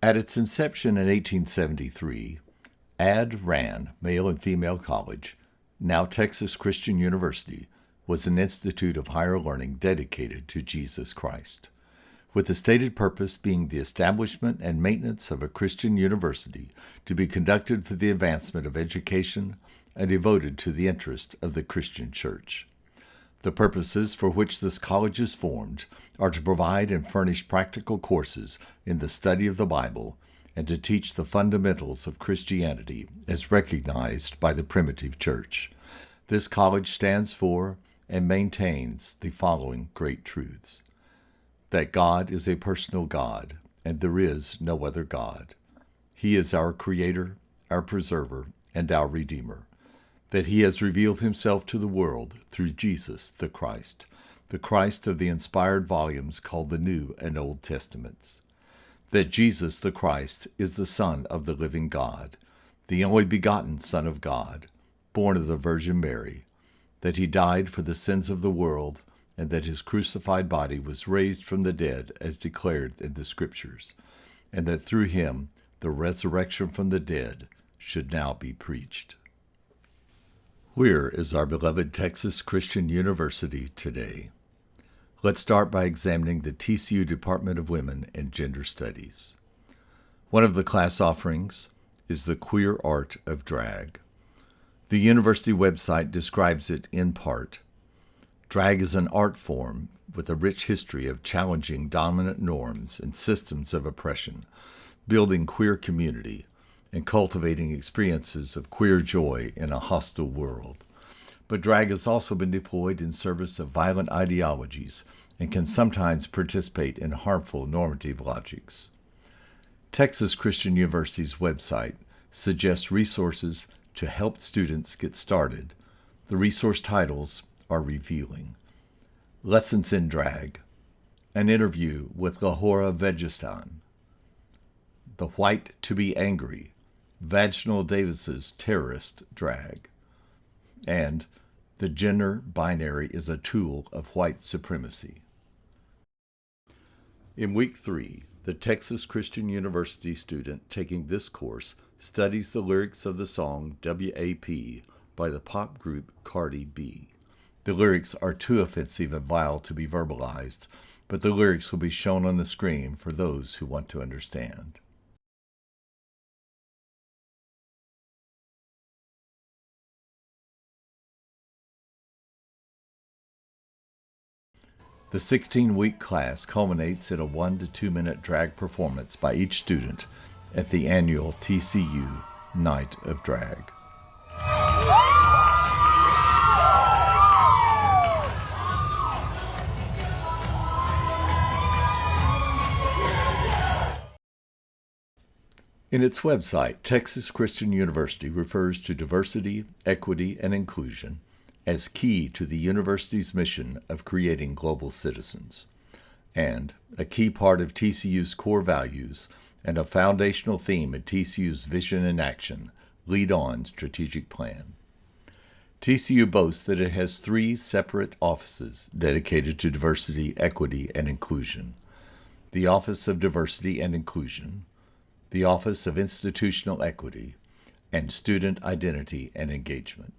At its inception in 1873, Ran Male and Female College, now Texas Christian University, was an institute of higher learning dedicated to Jesus Christ, with the stated purpose being the establishment and maintenance of a Christian university to be conducted for the advancement of education and devoted to the interest of the Christian Church. The purposes for which this college is formed are to provide and furnish practical courses in the study of the Bible and to teach the fundamentals of Christianity as recognized by the primitive church. This college stands for and maintains the following great truths: that God is a personal God, and there is no other God. He is our Creator, our Preserver, and our Redeemer. That He has revealed Himself to the world through Jesus the Christ of the inspired volumes called the New and Old Testaments. That Jesus the Christ is the Son of the living God, the only begotten Son of God, born of the Virgin Mary. That He died for the sins of the world, and that His crucified body was raised from the dead as declared in the Scriptures, and that through Him the resurrection from the dead should now be preached. Where is our beloved Texas Christian University today? Let's start by examining the TCU Department of Women and Gender Studies. One of the class offerings is the queer art of drag. The university website describes it in part. Drag is an art form with a rich history of challenging dominant norms and systems of oppression, building queer community, and cultivating experiences of queer joy in a hostile world. But drag has also been deployed in service of violent ideologies and can sometimes participate in harmful normative logics. Texas Christian University's website suggests resources to help students get started. The resource titles are revealing. Lessons in Drag, an interview with Lahora Vegestan, The White to be Angry, Vaginal Davis's Terrorist Drag, and The Gender Binary is a Tool of White Supremacy. In Week 3, the Texas Christian University student taking this course studies the lyrics of the song WAP by the pop group Cardi B. The lyrics are too offensive and vile to be verbalized, but the lyrics will be shown on the screen for those who want to understand. The 16-week class culminates in a 1 to 2 minute drag performance by each student at the annual TCU Night of Drag. In its website, Texas Christian University refers to diversity, equity, and inclusion as key to the university's mission of creating global citizens, and a key part of TCU's core values and a foundational theme at TCU's Vision in Action, Lead On strategic plan. TCU boasts that it has 3 separate offices dedicated to diversity, equity, and inclusion: the Office of Diversity and Inclusion, the Office of Institutional Equity, and Student Identity and Engagement.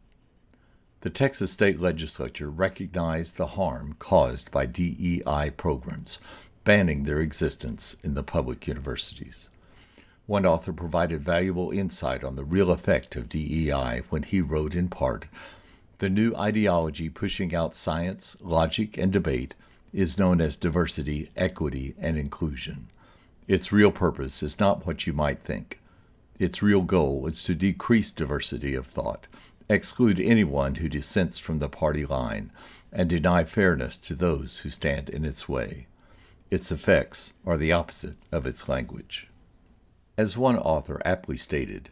The Texas State Legislature recognized the harm caused by DEI programs, banning their existence in the public universities. One author provided valuable insight on the real effect of DEI when he wrote in part, "The new ideology pushing out science, logic, and debate is known as diversity, equity, and inclusion. Its real purpose is not what you might think. Its real goal is to decrease diversity of thought, exclude anyone who dissents from the party line, and deny fairness to those who stand in its way. Its effects are the opposite of its language." As one author aptly stated,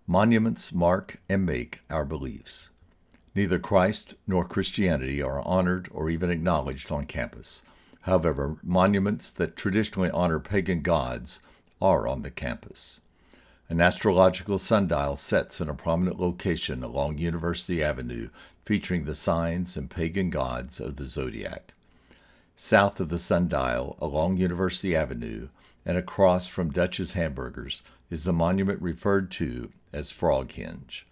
monuments mark and make our beliefs. Neither Christ nor Christianity are honored or even acknowledged on campus. However, monuments that traditionally honor pagan gods are on the campus. An astrological sundial sets in a prominent location along University Avenue, featuring the signs and pagan gods of the zodiac. South of the sundial, along University Avenue, and across from Dutch's Hamburgers is the monument referred to as Froghenge.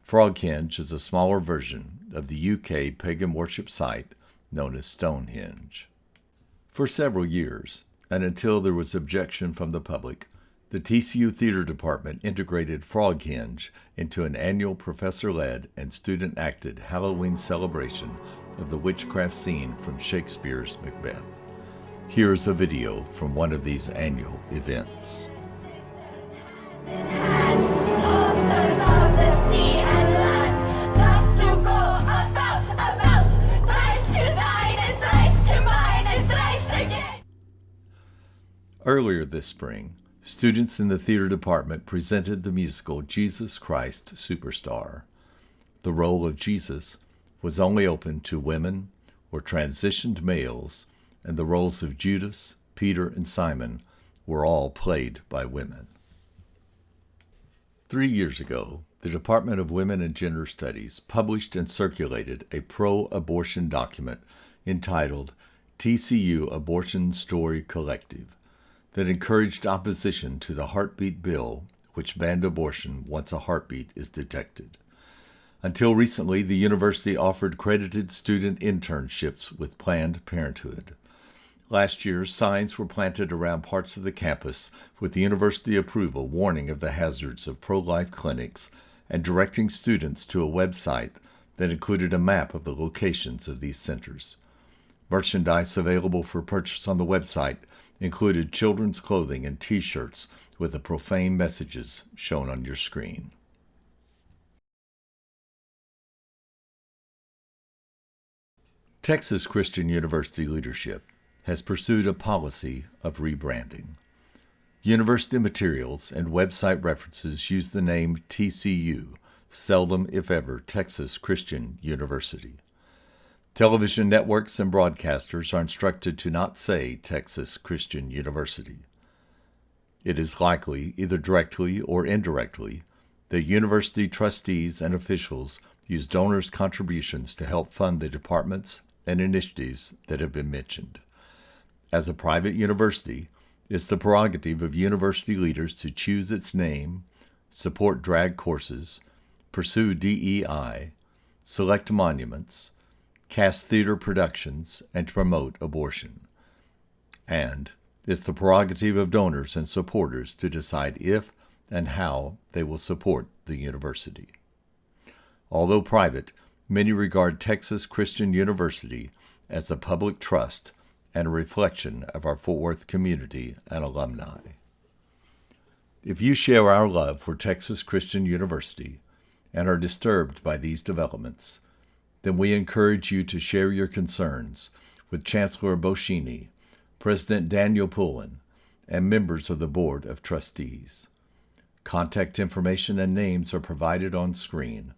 Froghenge is a smaller version of the UK pagan worship site known as Stonehenge. For several years, and until there was objection from the public, the TCU Theater Department integrated Froghenge into an annual professor-led and student-acted Halloween celebration of the witchcraft scene from Shakespeare's Macbeth. Here's a video from one of these annual events. Earlier this spring, students in the theater department presented the musical Jesus Christ Superstar. The role of Jesus was only open to women or transitioned males, and the roles of Judas, Peter, and Simon were all played by women. 3 years ago, the Department of Women and Gender Studies published and circulated a pro-abortion document entitled TCU Abortion Story Collective that encouraged opposition to the heartbeat bill, which banned abortion once a heartbeat is detected. Until recently, the university offered credited student internships with Planned Parenthood. Last year, signs were planted around parts of the campus with the university approval warning of the hazards of pro-life clinics and directing students to a website that included a map of the locations of these centers. Merchandise available for purchase on the website included children's clothing and T-shirts with the profane messages shown on your screen. Texas Christian University leadership has pursued a policy of rebranding. University materials and website references use the name TCU, seldom if ever Texas Christian University. Television networks and broadcasters are instructed to not say Texas Christian University. It is likely, either directly or indirectly, that university trustees and officials use donors' contributions to help fund the departments and initiatives that have been mentioned. As a private university, it's the prerogative of university leaders to choose its name, support drag courses, pursue DEI, select monuments, cast theater productions, and to promote abortion. And it's the prerogative of donors and supporters to decide if and how they will support the university. Although private, many regard Texas Christian University as a public trust and a reflection of our Fort Worth community and alumni. If you share our love for Texas Christian University and are disturbed by these developments, then we encourage you to share your concerns with Chancellor Boschini, President Daniel Pullen, and members of the Board of Trustees. Contact information and names are provided on screen,